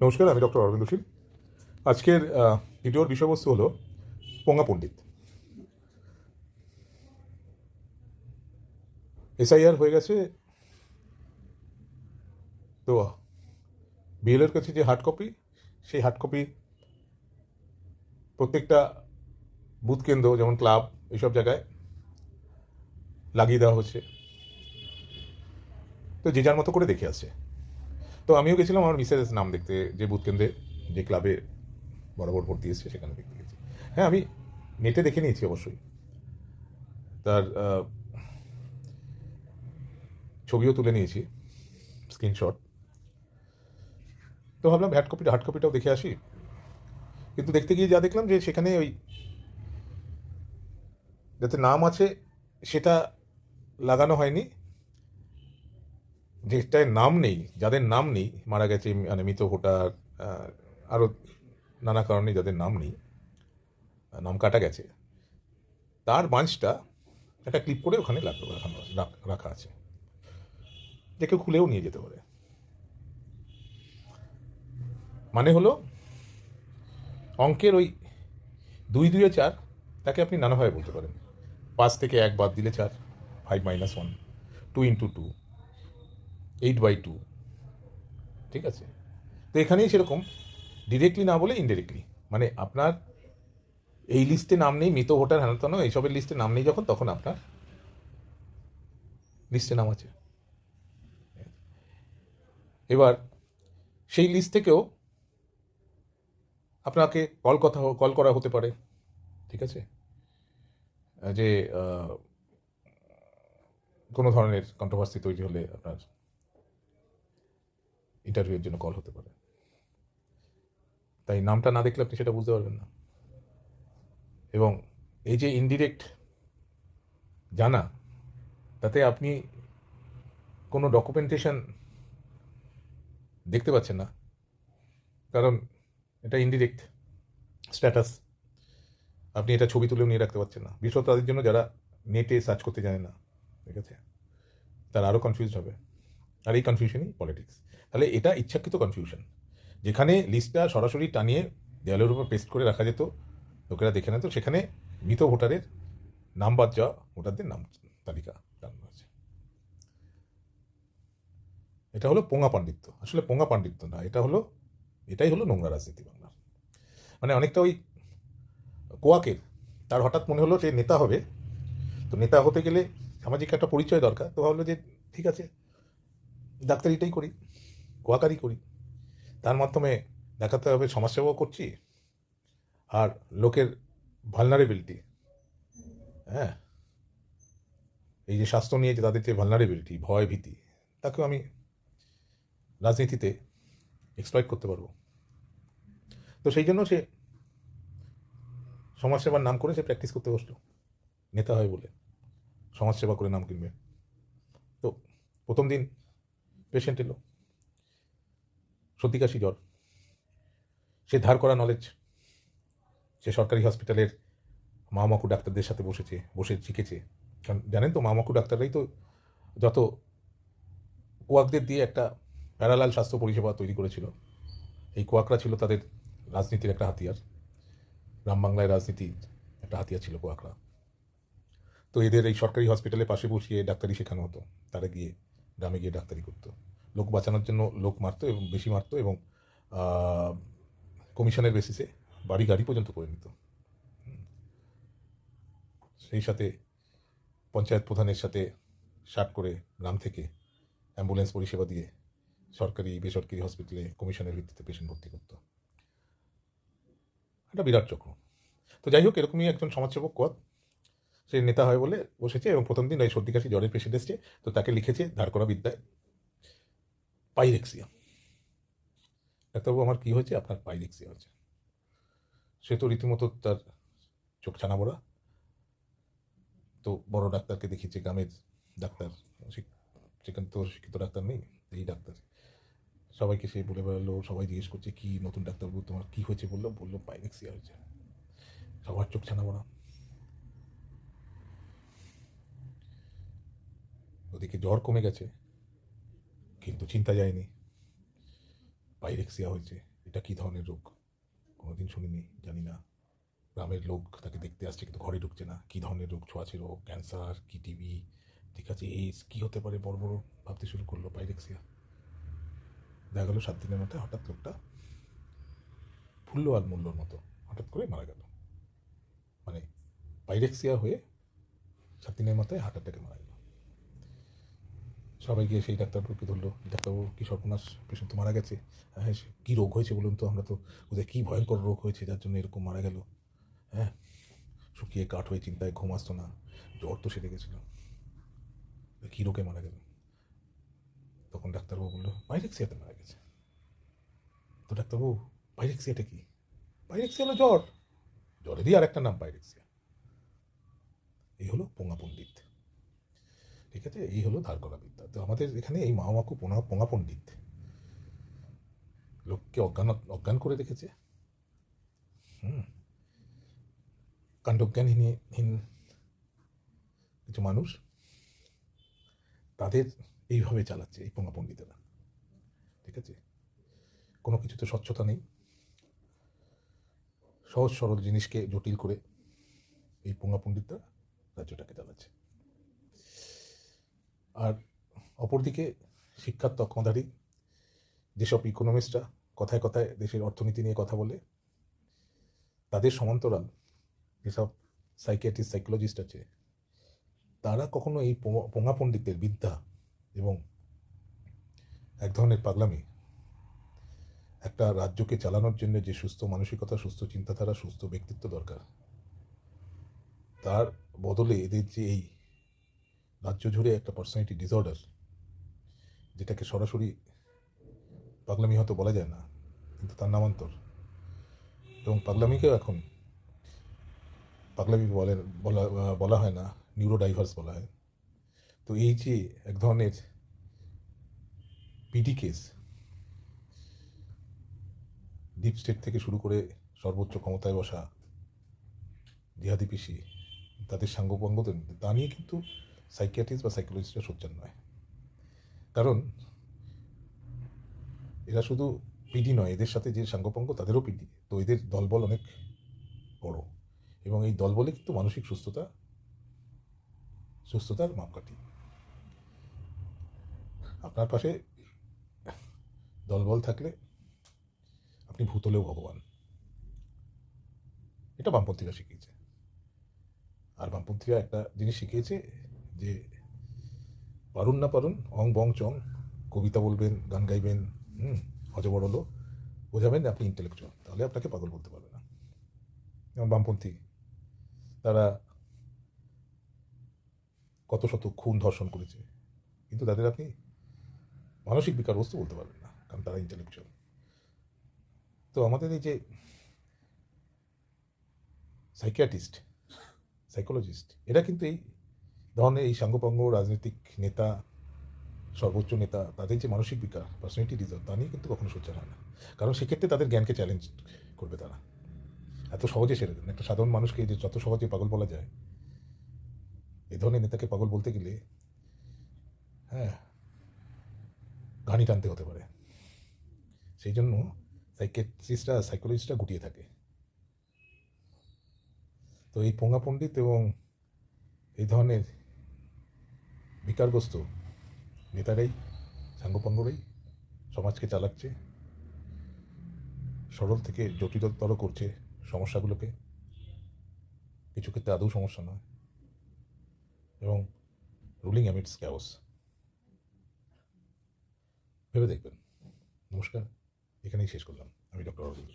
নমস্কার, আমি ডক্টর অরবিন্দ শীল। আজকের ভিডিওর বিষয়বস্তু হলো পোঙা পণ্ডিত। এসআইআর হয়ে গেছে, তো বিএলের কাছে যে হার্ড কপি, সেই হার্ড কপি প্রত্যেকটা বুথ কেন্দ্র যেমন ক্লাব এইসব জায়গায় লাগিয়ে দেওয়া হচ্ছে। তো যে যার মতো করে দেখে আসছে। তো আমিও গেছিলাম আমার মিসেস নাম দেখতে, যে বুথ কেন্দ্রে যে ক্লাবে বরাবর ভোট দিয়েছে সেখানে দেখতে গেছি। হ্যাঁ, আমি নেটে দেখে নিয়েছি অবশ্যই, তার ছবিও তুলে নিয়েছি, স্ক্রিনশট। তো ভাবলাম হার্ড কপিটাও দেখে আসি। কিন্তু দেখতে গিয়ে যা দেখলাম যে সেখানে ওই যাতে নাম আছে সেটা লাগানো হয়নি, যেটায় নাম নেই, যাদের নাম নেই, মারা গেছে মানে মৃত ভোটার, আরও নানা কারণে যাদের নাম নেই, নাম কাটা গেছে, তার বাঞ্চটা একটা ক্লিপ করে ওখানে রাখা আছে, যে কেউ খুলেও নিয়ে যেতে পারে। মানে হলো অঙ্কের ওই 2 2 4, তাকে আপনি নানাভাবে বলতে পারেন। 5 থেকে 1 বাদ দিলে 4, 5 - 1, 2 × 2, 8/2, ঠিক আছে? তো এখানেই সেরকম ডিরেক্টলি না বলে ইনডিরেক্টলি, মানে আপনার এই লিস্টে নাম নেই, মৃত ভোটার হেনতেন এইসবের লিস্টে নাম নেই যখন, তখন আপনার লিস্টে নাম আছে। এবার সেই লিস্ট থেকেও আপনাকে কল করা হতে পারে, ঠিক আছে? যে কোনো ধরনের কন্ট্রোভার্সি তৈরি হলে আপনার ইন্টারভিউয়ের জন্য কল হতে পারে। তাই নামটা না দেখলে আপনি সেটা বুঝতে পারবেন না। এবং এই যে ইনডিরেক্ট জানা, তাতে আপনি কোনো ডকুমেন্টেশন দেখতে পাচ্ছেন না, কারণ এটা ইনডিরেক্ট স্ট্যাটাস। আপনি এটা ছবি তুলেও নিয়ে রাখতে পারছেন না, বিশেষত তাদের জন্য যারা নেটে সার্চ করতে জানে না, ঠিক আছে? তারা আরও কনফিউজ হবে, আর এই কনফিউশনই পলিটিক্স। তাহলে এটা ইচ্ছাকৃত কনফিউশন, যেখানে লিস্টটা সরাসরি টানিয়ে দেওয়ালের উপর পেস্ট করে রাখা যেত, লোকেরা দেখে নিত, সেখানে মৃত ভোটারের নাম বাদ যাওয়া ভোটারদের নাম তালিকা টানানো হয়েছে। এটা হলো পোঙা পাণ্ডিত্য। আসলে পোঙা পাণ্ডিত্য না, এটাই হলো নোংরা রাজনীতি বাংলার। মানে অনেকটা ওই কোয়াকের, তার হঠাৎ মনে হলো যে নেতা হবে, তো নেতা হতে গেলে সামাজিক একটা পরিচয় দরকার, তো ভাবলো যে ঠিক আছে, ডাক্তারিটাই করি, কোয়াকারি করি, তার মাধ্যমে দেখাতে হবে সমাজসেবাও করছি, আর লোকের ভালনারেবিলিটি, হ্যাঁ, এই যে স্বাস্থ্য নিয়ে যে তাদের যে ভালনারেবিলিটি, ভয় ভীতি, তাকেও আমি রাজনীতিতে এক্সপ্লয়েট করতে পারবো। তো সেই জন্য সে সমাজসেবার নাম করে সে প্র্যাকটিস করতে বসলো, নেতা হয় বলে সমাজসেবা করে নাম কিনবে। তো প্রথম দিন পেশেন্ট এলো, সর্দি কাশি জ্বর, সে ধার করা নলেজ, সে সরকারি হসপিটালের মামাকু ডাক্তারদের সাথে বসে শিখেছে। কারণ জানেন তো, মামাকু ডাক্তাররাই তো যত কোয়াকদের দিয়ে একটা প্যারালাল স্বাস্থ্য পরিষেবা তৈরি করেছিল। এই কোয়াকরা ছিল তাদের রাজনীতির একটা হাতিয়ার, গ্রাম বাংলায় রাজনীতির একটা হাতিয়ার ছিল কোয়াকরা। তো এদের এই সরকারি হসপিটালে পাশে বসিয়ে ডাক্তারি শেখানো হতো, তারা গিয়ে গ্রামে গিয়ে ডাক্তারি করতো, লোক বাঁচানোর জন্য লোক মারতো এবং বেশি মারতো, এবং কমিশনের বেসিসে বাড়ি গাড়ি পর্যন্ত করে নিত। সেই সাথে পঞ্চায়েত প্রধানের সাথে শার্ট করে গ্রাম থেকে অ্যাম্বুলেন্স পরিষেবা দিয়ে সরকারি বেসরকারি হসপিটালে কমিশনের ভিত্তিতে পেশেন্ট ভর্তি করতো। একটা বিরাট চক্র। তো যাই হোক, এরকমই একজন সমাজসেবক কোয়াক, সে নেতা হয় বলে বসেছে, এবং প্রথম দিন ওই সর্দি কাশি জ্বরের পেশেন্ট এসছে, তো তাকে লিখেছে ধার করা বিদ্যায় পাইরেক্সিয়া। ডাক্তারবাবু, আমার কী হয়েছে? আপনার পাইরেক্সিয়া হয়েছে। সে তো রীতিমতো তার চোখ ছানা বড়া। তো বড় ডাক্তারকে দেখিয়েছে, গ্রামের ডাক্তার, সেখানে তো শিক্ষিত ডাক্তার নেই, এই ডাক্তার সবাইকে সে বলে বেড়ালো, সবাই জিজ্ঞেস করছে কি নতুন ডাক্তারবাবু তোমার কী হয়েছে, বললো পাইরেক্সিয়া হয়েছে। সবার চোখ ছানা বড়া। ওদিকে জ্বর কমে গেছে, কিন্তু চিন্তা যায়নি। পাইরেক্সিয়া হয়েছে। এটা কী ধরনের রোগ কোনোদিন শুনিনি, জানি না। গ্রামের লোক তাকে দেখতে আসছে কিন্তু ঘরে ঢুকছে না। কী ধরনের রোগ, ছোঁয়াচে রোগ, ক্যান্সার কি টিবি, ঠিক আছে, এইস কী হতে পারে, বড় বড় ভাবতে শুরু করলো পাইরেক্সিয়া। দেখা গেলো 7 দিনের মধ্যে হঠাৎ লোকটা ফুল্ল আর মূল্যর মতো হঠাৎ করে মারা গেল। মানে পাইরেক্সিয়া হয়ে 7 দিনের মাথায় হার্ট অ্যাটাকে মারা গেল। সবাই গিয়ে সেই ডাক্তারবাবুকে ধরলো, ডাক্তারবাবু কী সর্বনাশ, পেশেন্ট তো মারা গেছে। হ্যাঁ, কী রোগ হয়েছে বলুন তো, আমরা তো বোধহয় কী ভয়ঙ্কর রোগ হয়েছে যার জন্য এরকম মারা গেল। হ্যাঁ, শুকিয়ে কাঠ হয়ে চিন্তায় ঘুম আসতো না, জ্বর তো সেরে গেছিল, কী রোগে মারা গেল। তখন ডাক্তারবাবু বললো পাইরেক্সিয়াতে মারা গেছে। তো ডাক্তারবাবু পাইরেক্সিয়াটা কি? পাইরেক্সিয়া হলো জ্বর, জ্বরেরই আর একটা নাম পাইরেক্সিয়া। এই হলো পোঙা পণ্ডিত, ঠিক আছে, এই হলো ধার করা বিদ্যা। তো আমাদের এখানে এই মামাকু পোঙা পণ্ডিত লোককে অজ্ঞান করে রেখেছে। কাণ্ডজ্ঞানহীন কিছু মানুষ তাদের এইভাবে চালাচ্ছে এই পোঙা পণ্ডিতেরা, ঠিক আছে। কোনো কিছুতে স্বচ্ছতা নেই, সহজ সরল জিনিসকে জটিল করে এই পোঙা পণ্ডিতরা রাজ্যটাকে চালাচ্ছে। আর অপরদিকে শিক্ষার তকমাধারী যেসব ইকোনমিস্টরা কথায় কথায় দেশের অর্থনীতি নিয়ে কথা বলে, তাদের সমান্তরাল যেসব সাইকিয়াট্রিস্ট সাইকোলজিস্ট আছে, তারা কখনো এই পোঙা পণ্ডিতের বিদ্যা এবং এক ধরনের পাগলামি, একটা রাজ্যকে চালানোর জন্য যে সুস্থ মানসিকতা, সুস্থ চিন্তাধারা, সুস্থ ব্যক্তিত্ব দরকার, তার বদলে এদের যে এই রাজ্য জুড়ে একটা পার্সোনালিটি ডিসঅর্ডার, যেটাকে সরাসরি পাগলামি হয়তো বলা যায় না, কিন্তু তার নামান্তর, এবং পাগলামিকেও এখন পাগলামি বলা হয় না, নিউরোডাইভার্স বলা হয়। তো এই যে এক ধরনের পিডি কেস, ডিপ স্টেট থেকে শুরু করে সর্বোচ্চ ক্ষমতায় বসা জিহাদি পিসি, তাদের সাঙ্গপাঙ্গদের, তা নিয়ে কিন্তু সাইকিয়াট্রিস্ট বা সাইকোলজিস্টরা সোচ্চার নয়। কারণ এরা শুধু পিডি নয়, এদের সাথে যে সাঙ্গপাঙ্গ তাদেরও পিডি। তো এদের দলবল অনেক বড়, এবং এই দলবলে কিন্তু মানসিক সুস্থতার মাপকাঠি। আপনার পাশে দলবল থাকলে আপনি ভূত হলেও ভগবান, এটা বামপন্থীরা শিখিয়েছে। আর বামপন্থীরা একটা জিনিস শিখিয়েছে যে পারুন না পারুন, অং বং চং, কবিতা বলবেন, গান গাইবেন, হজবড়লো বোঝাবেন আপনি ইন্টেলেকচুয়াল, তাহলে আপনাকে পাগল বলতে পারবে না। যেমন বামপন্থী, তারা কত শত খুন ধর্ষণ করেছে, কিন্তু তাদের আপনি মানসিক বিকারগ্রস্ত বলতে পারবেন না, কারণ তারা ইন্টেলেকচুয়াল। তো আমাদের এই যে সাইকিয়াট্রিস্ট সাইকোলজিস্ট, এরা কিন্তু এই ধরনের এই সাঙ্গপাঙ্গ রাজনৈতিক নেতা, সর্বোচ্চ নেতা, তাদের যে মানসিক বিকার, পার্সোনালিটি ডিসঅর্ডার, তা নিয়ে কিন্তু কখনো সোচ্চার হয় না। কারণ সেক্ষেত্রে তাদের জ্ঞানকে চ্যালেঞ্জ করবে তারা, এত সহজে সেরে দেন একটা সাধারণ মানুষকে, যে যত সহজে পাগল বলা যায়, এ ধরনের নেতাকে পাগল বলতে গেলে হ্যাঁ ঘানি টানতে হতে পারে। সেই জন্য সাইকিয়াট্রিস্টরা সাইকোলজিস্টরা গুটিয়ে থাকে। তো এই পোঙা পণ্ডিত এবং এই ধরনের বিকারগ্রস্ত নেতারাই, সাঙ্গপাঙ্গরাই সমাজকে চালাচ্ছে, সরল থেকে জটিলতর করছে সমস্যাগুলোকে, কিছু ক্ষেত্রে আদৌ সমস্যা নয়, এবং রুলিং অ্যামিডস ক্যাওস। ভেবে দেখবেন। নমস্কার, এখানেই শেষ করলাম। আমি ডক্টর অরবিন্দ।